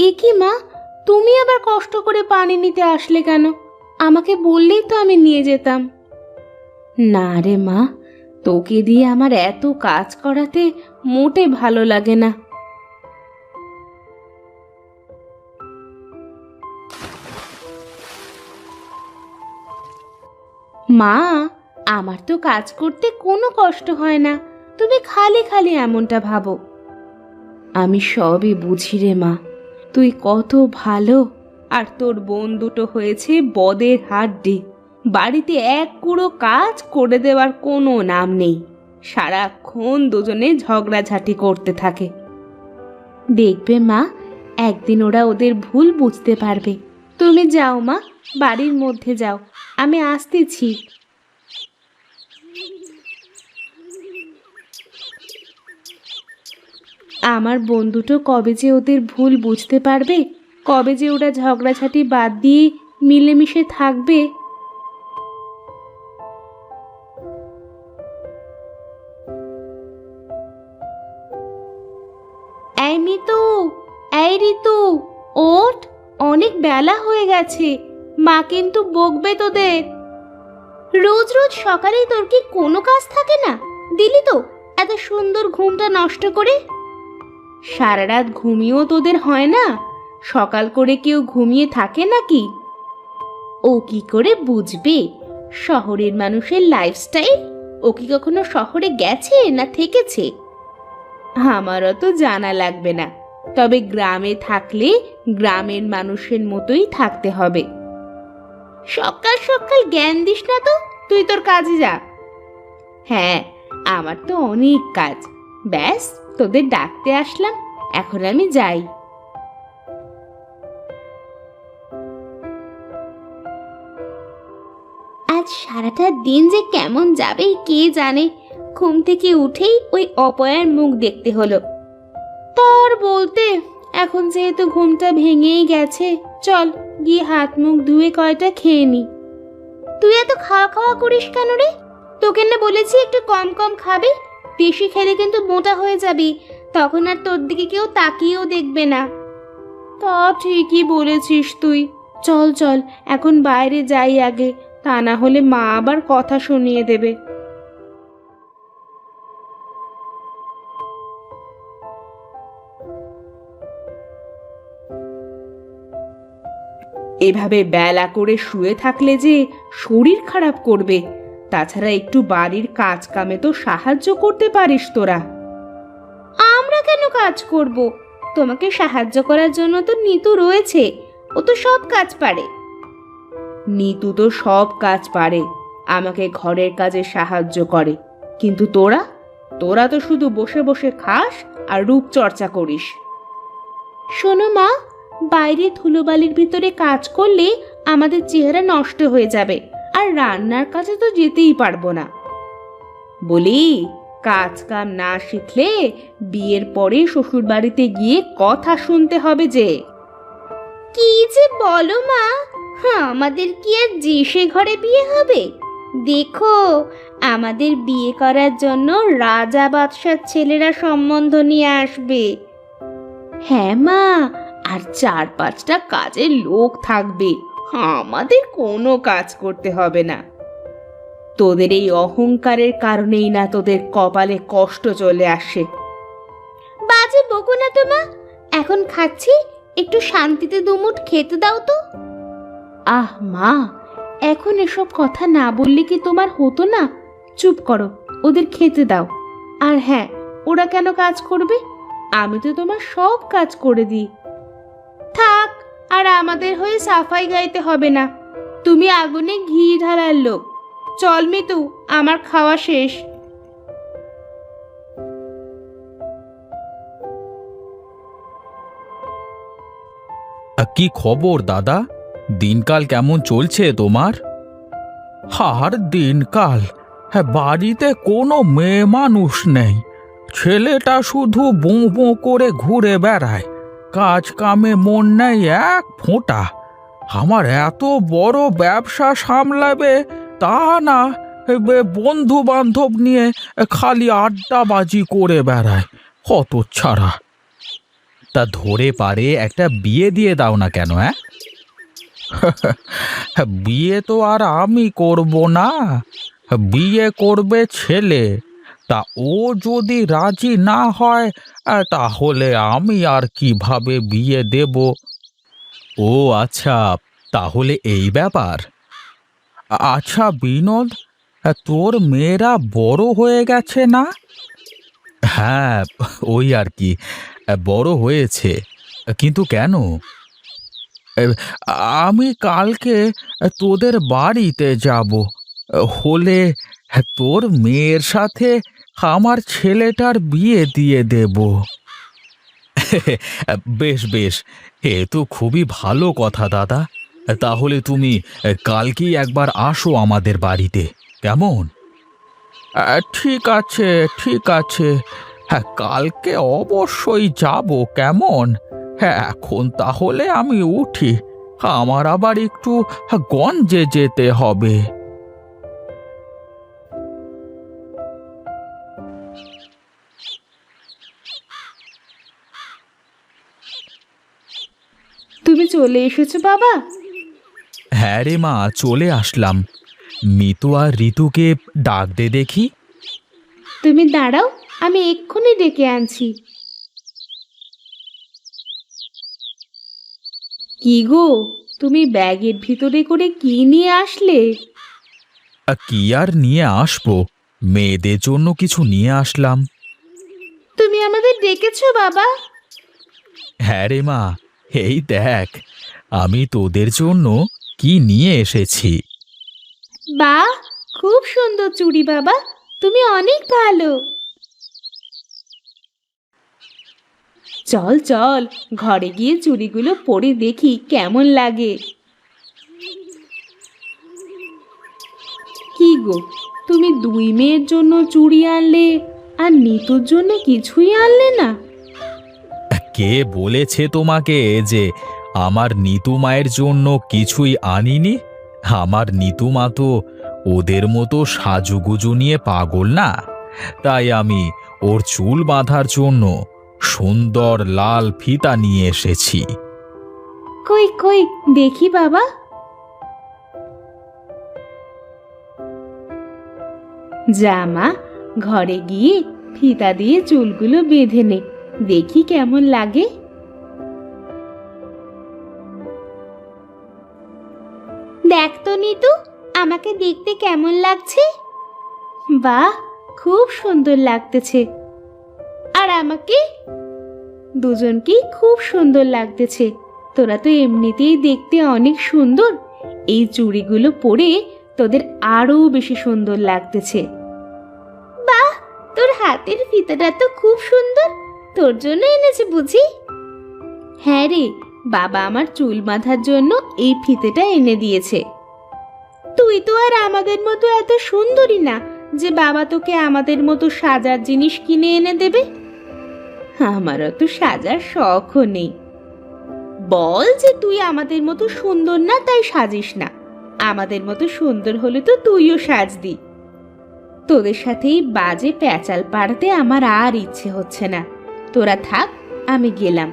এ কি মা, তুমি আবার কষ্ট করে পানি নিতে আসলে কেন? আমাকে বললেই তো আমি নিয়ে যেতাম। না রে মা, তোকে দিয়ে আমার এত কাজ করাতে মোটে ভালো লাগে না। মা, আমার তো কাজ করতে কোনো কষ্ট হয় না, তুমি খালি খালি এমনটা ভাবো। আমি সবই বুঝি রে মা, তুই কত ভালো, আর তোর বোন দুটো হয়েছে বদের হাড্ডি। বাড়িতে এক কুড়ো কাজ করে দেওয়ার কোনো নাম নেই, সারাক্ষণ দুজনে ঝগড়াঝাটি করতে থাকে। দেখবে মা, একদিন ওরা ওদের ভুল বুঝতে পারবে। তুমি যাও মা, বাড়ির মধ্যে যাও, আমি আসতেছি। আমার বন্ধুটো কবে যে ওদের ভুল বুঝতে পারবে, কবে যে ওরা ঝগড়াঝাটি বাদ দিয়ে মিলেমিশে থাকবে। এই মিতু, এই ঋতু, ওঠ, অনেক বেলা হয়ে গেছে, মা কিন্তু বকবে তোদের। রোজ রোজ সকালেই তোর কি কোনো কাজ থাকে না? দিলি তো এত সুন্দর ঘুমটা নষ্ট করে। সারা রাত ঘুমিয়েও তোদের হয় না? সকাল করে কেউ ঘুমিয়ে থাকে নাকি? ও কি করে বুঝবে শহরের মানুষের লাইফস্টাইল? ও কি কখনো শহরে গেছে না থেকেছে? আমারও তো জানা লাগবে না, তবে গ্রামে থাকলে গ্রামের মানুষের মতোই থাকতে হবে। সকাল সকাল জ্ঞান দিস না তো, তুই তোর কাজে যা। হ্যাঁ, আমার তো অনেক কাজ, ব্যাস তোদের ডাকতে আসলাম, এখন আমি যাই। আজ সারাটা দিন যে কেমন যাবে কে জানে। ঘুম থেকে উঠেই ওই অপয়ার মুখ দেখতে হলো। তার বলতে, এখন যেহেতু ঘুমটা ভেঙেই গেছে, চল গিয়ে হাত মুখ ধুয়ে কয়টা খেয়ে নি। তুই এত খাওয়া খাওয়া করিস কেন রে? তোকে না বলেছি একটু কম কম খাবি? বেশি খেলে কিন্তু মোটা হয়ে যাবি, তখন আর তোর দিকে কেউ তাকিয়েও দেখবে না। তা ঠিকই বলেছিস তুই। চল চল, এখন বাইরে যাই আগে, তা না হলে মা আবার কথা শুনিয়ে দেবে। এভাবে বেলা করে শুয়ে থাকলে যে শরীর খারাপ করবে। তাছাড়া একটু বাড়ির কাজ কামে তো সাহায্য করতে পারিস তোরা। আমরা কেন কাজ করব? তোমাকে সাহায্য করার জন্য তো নিতু রয়েছে, ও তো সব কাজ পারে। নিতু তো সব কাজ পারে, আমাকে ঘরের কাজে সাহায্য করে, কিন্তু তোরা তোরা তো শুধু বসে বসে খাস আর রূপচর্চা করিস। শোনো মা, বাইরে ধুলোবালির ভিতরে কাজ করলে আমাদের চেহারা নষ্ট হয়ে যাবে, আর রান্নার কাজে তো যেতেই পারবো না। বলি, কাজ কাম না শিখলে বিয়ের পরে শ্বশুর বাড়িতে গিয়ে কথা শুনতে হবে যে। কি যে বলো মা, আমাদের কি আর যে সে ঘরে বিয়ে হবে? দেখো, আমাদের বিয়ে করার জন্য রাজা বাদশার ছেলেরা সম্বন্ধ নিয়ে আসবে। হ্যাঁ মা, আর 4-5টা কাজের লোক থাকবে, আমাদের কোনো কাজ করতে হবে না। তোদের এই অহংকারের কারণেই না তোদের কপালে কষ্ট চলে আসে। বাজে বকো না তো মা, এখন খাচ্ছি, একটু শান্তিতে দুমুঠ খেতে দাও তো। আহ মা, এখন এসব কথা না বললে কি তোমার হতো না? চুপ করো, ওদের খেতে দাও। আর হ্যাঁ, ওরা কেন কাজ করবে? আমি তো তোমার সব কাজ করে দিই। থাক, আর আমাদের হয়ে সাফাই গাইতে হবে না, তুমি আগুনে ঘি ঢালার লোক। চল মিতু, আমার খাওয়া শেষ। কি খবর দাদা? দিনকাল কেমন চলছে তোমার? আর দিনকাল, হ্যাঁ, বাড়িতে কোনো মেয়ে মানুষ নেই। ছেলেটা শুধু বোঁ বোঁ করে ঘুরে বেড়ায়, কাজ কামে মন নেই এক ফোঁটা। আমার এত বড় ব্যবসা সামলাবে তা না, বন্ধু বান্ধব নিয়ে খালি আড্ডাবাজি করে বেড়ায়, হতচ্ছাড়া। তা ধরে পারে একটা বিয়ে দিয়ে দাও না কেন? হ্যাঁ, বিয়ে তো আর আমি করব না, বিয়ে করবে ছেলে। তা ও যদি রাজি না হয়, তাহলে আমি আর কিভাবে বিয়ে দেব? ও আচ্ছা, তাহলে এই ব্যাপার। আচ্ছা বিনোদ, তোর মেয়েরা বড় হয়ে গেছে না? হ্যাঁ, ওই আর কি, বড় হয়েছে। কিন্তু কেন? এ, আমি কালকে তোদের বাড়িতে যাব, হলে তোর মেয়ের সাথে আমার ছেলেটার বিয়ে দিয়ে দেব। বেশ বেশ, এ তো খুবই ভালো কথা দাদা। তাহলে তুমি কালকেই একবার আসো আমাদের বাড়িতে, কেমন? ঠিক আছে, ঠিক আছে। হ্যাঁ, কালকে অবশ্যই যাব, কেমন? হ্যাঁ, এখন তাহলে আমি উঠি, আমার আবার একটু গঞ্জে যেতে হবে। তুমি চলে এসেছো বাবা? হ্যাঁ রে মা, চলে আসলাম। মিতু আর ঋতুকে ডাক দে দেখি। তুমি দাঁড়াও, আমি এক্ষুনি ডেকে আনছি। কি গো, তুমি ব্যাগের ভিতরে করে কি নিয়ে আসলে? কি আর নিয়ে আসবো, মেয়েদের জন্য কিছু নিয়ে আসলাম। তুমি আমাদের ডেকেছো বাবা? হ্যাঁ রে মা, এই দেখ, আমি তোদের জন্য কি নিয়ে এসেছি। বাহ, খুব সুন্দর চুড়ি বাবা, তুমি অনেক ভালো। চল চল, ঘরে গিয়ে চুড়িগুলো পরে দেখি কেমন লাগে। কি গো, তুমি দুই মেয়ের জন্য চুড়ি আনলে আর নিতুর জন্য কিছুই আনলে না? কে বলেছে তোমাকে যে আমার নিতু মায়ের জন্য কিছুই আনিনি? আমার নিতু মা তো ওদের মতো সাজুগুজু নিয়ে পাগল না। তাই আমি ওর চুল বাঁধার জন্য সুন্দর লাল ফিতা নিয়ে এসেছি। কই কই দেখি বাবা। জামা, ঘরে গিয়ে ফিতা দিয়ে চুলগুলো বেঁধে নে, দেখি কেমন লাগে। দেখ তো নিতু, আমাকে দেখতে কেমন লাগছে? বাহ, খুব সুন্দর লাগতেছে। আর আমাকে? দুজনকেই খুব সুন্দর লাগতেছে। তোরা তো এমনিতেই দেখতে অনেক সুন্দর, এই চুড়িগুলো পরে তোদের আরো বেশি সুন্দর লাগতেছে। বাহ, তোর হাতের ফিতাটা তো খুব সুন্দর, তোর জন্য এনেছে বুঝি? হ্যাঁ রে, বাবা আমার চুল বাঁধার জন্য এই ফিতেটা এনে দিয়েছে। তুই তো আর আমাদের মতো এত সুন্দরী না যে বাবা তোকে আমাদের মতো সাজার জিনিস কিনে এনে দেবে। আমারও তো সাজার শখও নেই। বল যে তুই আমাদের মতো সুন্দর না, তাই সাজিস না। আমাদের মতো সুন্দর হলে তো তুইও সাজদি। তোদের সাথে এই বাজে প্যাচাল পাড়তে আমার আর ইচ্ছে হচ্ছে না। তোরা থাক, আমি গেলাম।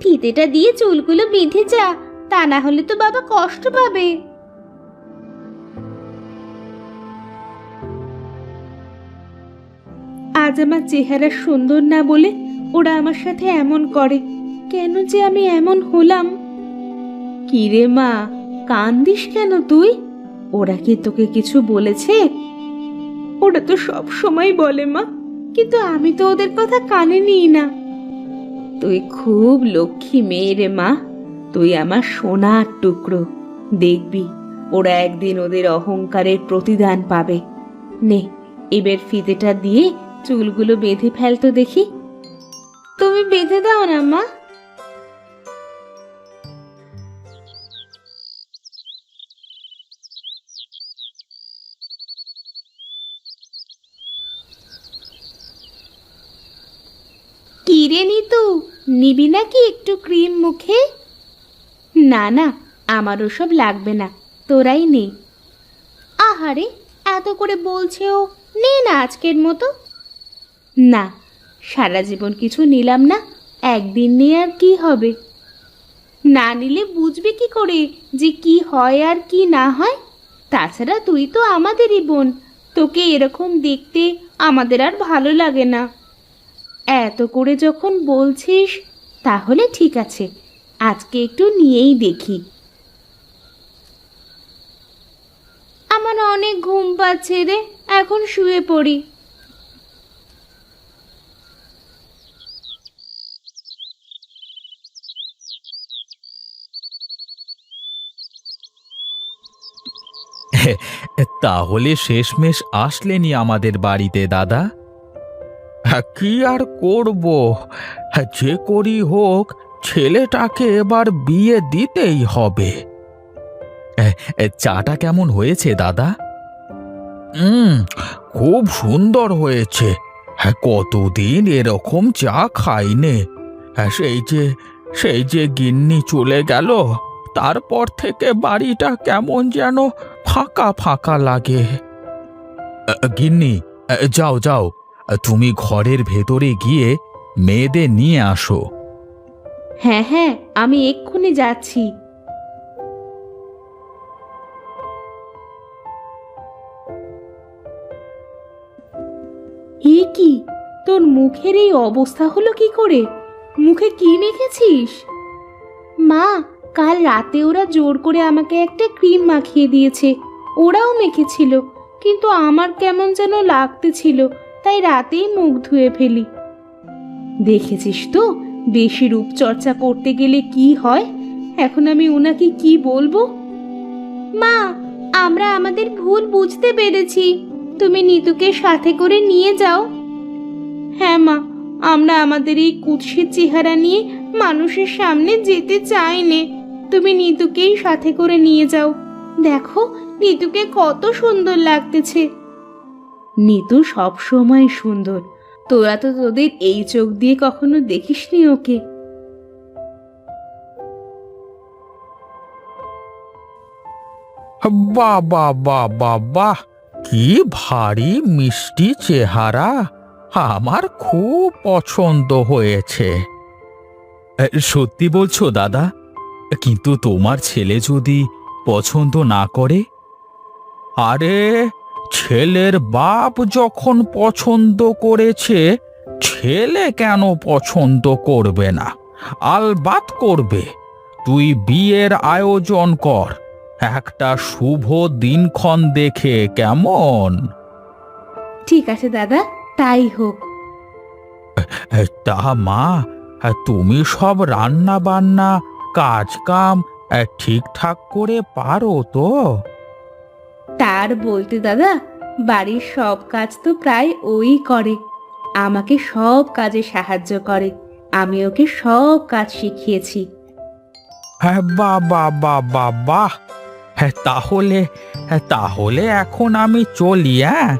ফিতেটা দিয়ে চুলগুলো বেঁধে যা, তা না হলে তো বাবা কষ্ট পাবে। আজ আমার চেহারা সুন্দর না বলে ওরা আমার সাথে এমন করে, কেন যে আমি এমন হলাম? কি রে মা, কান্দিস কেন তুই? ওরা কি তোকে কিছু বলেছে? ওরা তো সব সময় বলে মা, কিন্তু আমি তো ওদের কথা কানে নিই না। তুই খুব লক্ষ্মী মেয়ে রে মা, তুই আমার সোনার টুকরো। দেখবি ওরা একদিন ওদের অহংকারের প্রতিদান পাবে। নে, এবার ফিতেটা দিয়ে চুলগুলো বেঁধে ফেলতো দেখি। তুমি বেঁধে দাও না মা। কি রে নিতু, নিবি নাকি একটু ক্রিম মুখে? না না, আমার ওসব লাগবে না, তোরাই নে। আহারে, এত করে বলছে ও, নে না আজকের মতো। না, সারা জীবন কিছু নিলাম না, একদিন নিয়ে আর কি হবে? না নিলে বুঝবে কি করে যে কি হয় আর কি না হয়? তাছাড়া তুই তো আমাদেরই বোন, তোকে এরকম দেখতে আমাদের আর ভালো লাগে না। এত করে যখন বলছিস তাহলে ঠিক আছে, আজকে একটু নিয়েই দেখি। আমার অনেক ঘুম পাচ্ছে রে, এখন শুয়ে পড়ি। তাহলে শেষমেশ আসলেনি আমাদের বাড়িতে দাদা? কি আর করব, যে করি হোক ছেলেটাকে এবার বিয়ে দিতেই হবে। চাটা কেমন হয়েছে দাদা? খুব সুন্দর হয়েছে। হ্যাঁ, কতদিন এরকম চা খাইনে। হ্যাঁ, সেই যে গিন্নি চলে গেল, তারপর থেকে বাড়িটা কেমন যেন ফাঁকা ফাঁকা লাগে। গিন্নি, যাও যাও, তুমি ঘরের ভেতরে গিয়ে মেয়েদের নিয়ে আসো। হ্যাঁ হ্যাঁ, আমি এক্ষুনি যাচ্ছি। এ কি, তোর মুখের এই অবস্থা হলো কি করে? মুখে কি মেখেছিস? মা, কাল রাতে ওরা জোর করে আমাকে একটা ক্রিম মাখিয়ে দিয়েছে। ওরাও মেখেছিল, কিন্তু আমার কেমন যেন লাগতেছিল, তাই রাতেই মুখ ধুয়ে ফেলি। দেখেছিস তো, বেশি রূপচর্চা করতে গেলে কি হয়। এখন আমি ওনাকে কি বলবো? মা, আমরা আমাদের ভুল বুঝতে পেরেছি, তুমি নিতুকে সাথে করে নিয়ে যাও। হ্যাঁ মা, আমরা আমাদের এই কুৎসিত চেহারা নিয়ে মানুষের সামনে যেতে চাই নে। তুমি নিতুকেই সাথে করে নিয়ে যাও। দেখো, নিতুকে কত সুন্দর লাগতেছে। নিতু সব সময় সুন্দর, তোরা তো তোদের এই চোখ দিয়ে কখনো দেখিসনি ওকে। বাহ বাহ বাহ বাহ বাহ, কি ভারী মিষ্টি চেহারা, আমার খুব পছন্দ হয়েছে। সত্যি বলছো দাদা? কিন্তু তোমার ছেলে যদি পছন্দ না করে? আরে, ছেলের বাপ যখন পছন্দ করেছে, ছেলে কেন পছন্দ করবে না? আলবাত করবে। তুই বিয়ের আয়োজন কর, একটা শুভ দিনক্ষণ দেখে, কেমন? ঠিক আছে দাদা, তাই হোক। তা মা, তুমি সব রান্না বান্না কাজ কাম ঠিকঠাক করে পারো তো? তার বলতে দাদা, বাড়ির সব কাজ তো প্রায় ওই করে। আমাকে সব কাজে সাহায্য করে, আমি ওকে সব কাজ শিখিয়েছি। হ্যাঁ, বাহ বাহ বাহ বাহ বাহ। তাহলে এখন আমি চলি। হ্যাঁ,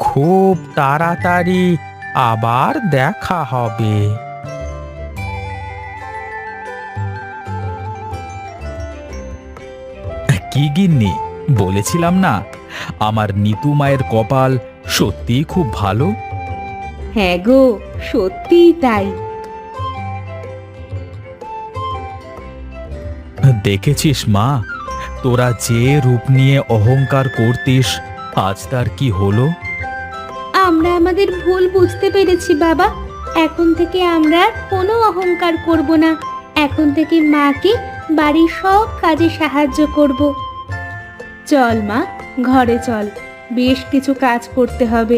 খুব তাড়াতাড়ি আবার দেখা হবে। কি গিন্নি, বলেছিলাম না আমার নিতু মায়ের কপাল সত্যিই খুব ভালো? হ্যাঁ গো, সত্যিই তাই। দেখেছিস মা, তোরা যে রূপ নিয়ে অহংকার করতিস, আজ তার কি হলো? আমরা আমাদের ভুল বুঝতে পেরেছি বাবা। এখন থেকে আমরা আর কোনো অহংকার করব না। এখন থেকে মাকে বাড়ির সব কাজে সাহায্য করব। চল মা, ঘরে চল, বেশ কিছু কাজ করতে হবে।